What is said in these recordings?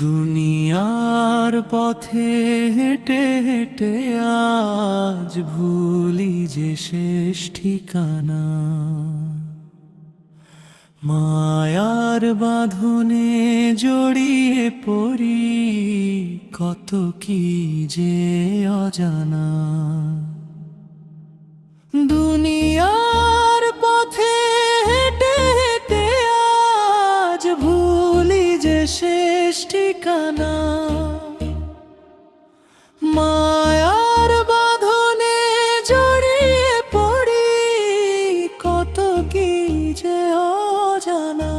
দুনিয়ার পথে হেঁটে হেঁটে আজ ভুলি যে শেষ ঠিকানা, মায়ার বাঁধনে জড়িয়ে পড়ি কত কি যে অজানা। দুনিয়ার পথে হেঁটে হেঁটে আজ ভুলি যে শেষ ঠিকানা, মায়ার বাঁধনে জড়িয়ে পড়ি কত কি যে অজানা।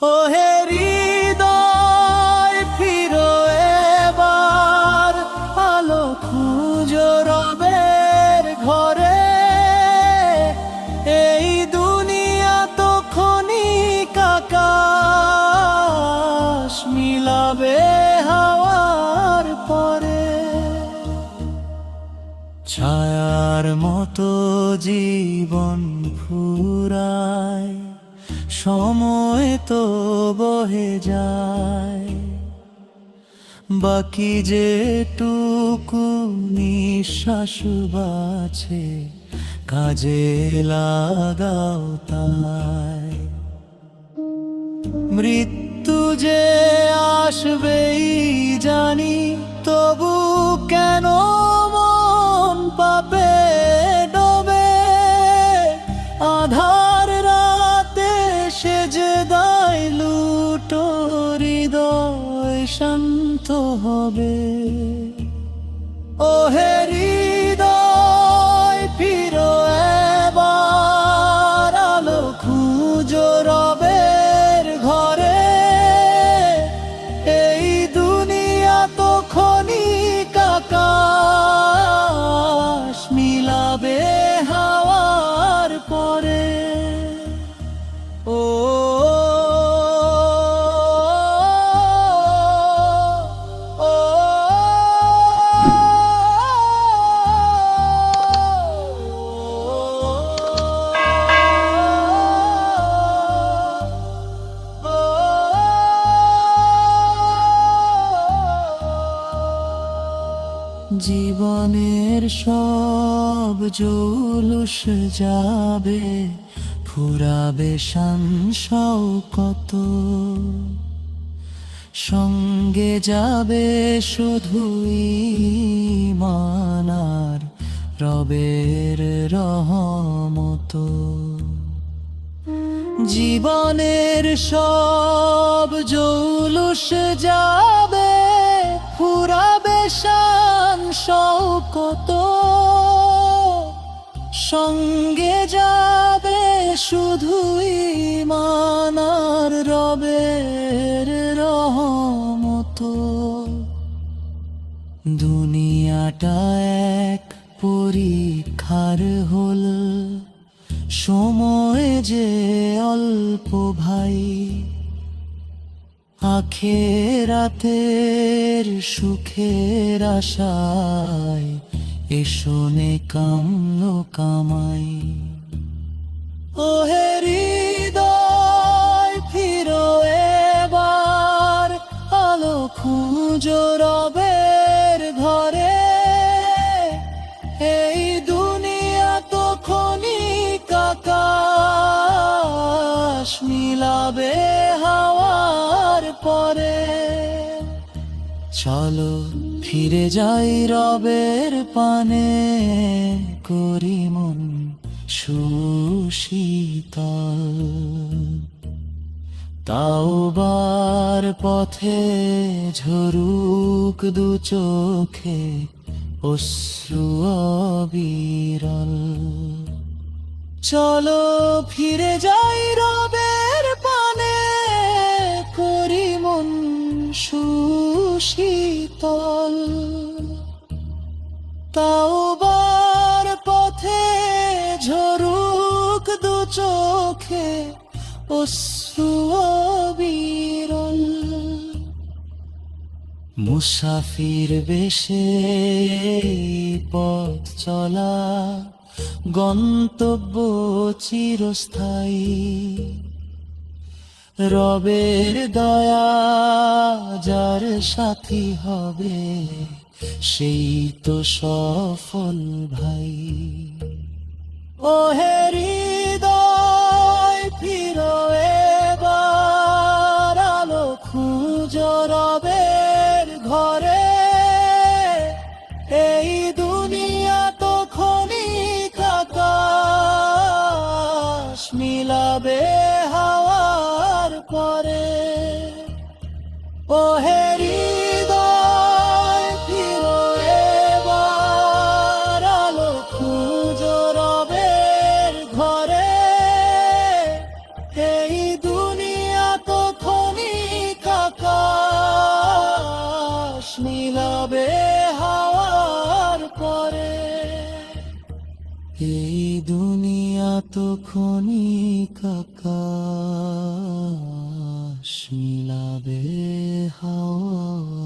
ওহে হৃদয় ফিরো এবার, আলো খুঁজো রবের ঘরে। এই দুনিয়া তো ক্ষণিক আকাশ, মিলাবে হাওয়ার পরে। ছায়ার মতো জীবন ফুরায়, সময় তো বহে যায়। বাকি যেটুকু নিঃশ্বাস বাঁচে কাজে লাগাও তাই। মৃত্যু যে আসবেই জানি, তবু কেন মন পাপে ডোবে। আধার রাতে সেজে দায় লুটো, হৃদয় শান্ত হবে। ওহে হৃদয় ফিরো এবার, আলো খুঁজো রবের ঘরে। এই দুনিয়া তো ক্ষণিক আকাশ, মিলাবে হাওয়ার পরে। ও জীবনের সব জৌলুস যাবে, ফুরাবে শান শওকত। সঙ্গে যাবে শুধু ঈমান আর রবের রহমত। জীবনের সব জৌলুস যাবে, ফুরাবে শান শওকত। সঙ্গে যাবে শুধু ঈমান আর রবের রহমত। দুনিয়াটা এক পরীক্ষার হল, সময় যে অল্প ভাই। আখেরাতের সুখের আশায় এসো নেকাম কামাই। ওহে হৃদয় ফিরো এবার, আলো খুঁজো রবের ঘরে। এই দুনিয়া তো ক্ষণিক আকাশ, মিলাবে হাওয়ার পরে। চলো ফিরে যাই রবের পানে, করি মন সুশীতল। তাওবার পথে ঝরুক দু চোখে অশ্রু অবিরল। চলো ফিরে যাই রবের পানে, করি মন সুশীতল। তাওবার পথে ঝরুক দু চোখে অশ্রু অবিরল। মুসাফির বেশে পথ চলা, গন্তব্য চিরস্থায়ী। রবের দয়া যার সাথী হবে, সেই তো সফল ভাই। ও হে হৃদয় ফিরো এবার, আলো খুঁজো রবের ঘরে। এই দুনিয়া তো ক্ষণিক আকাশ, মিলাবে হাওয়ার পরে। ও হে হৃদয় ফিরো এবার, আলো খুঁজো রবের ঘরে। এই দুনিয়া তো ক্ষণিক আকাশ, মিলাবে হাওয়ার পরে। এই দুনিয়া তো ক্ষণিক আকাশ, মিলাবে হাওয়া।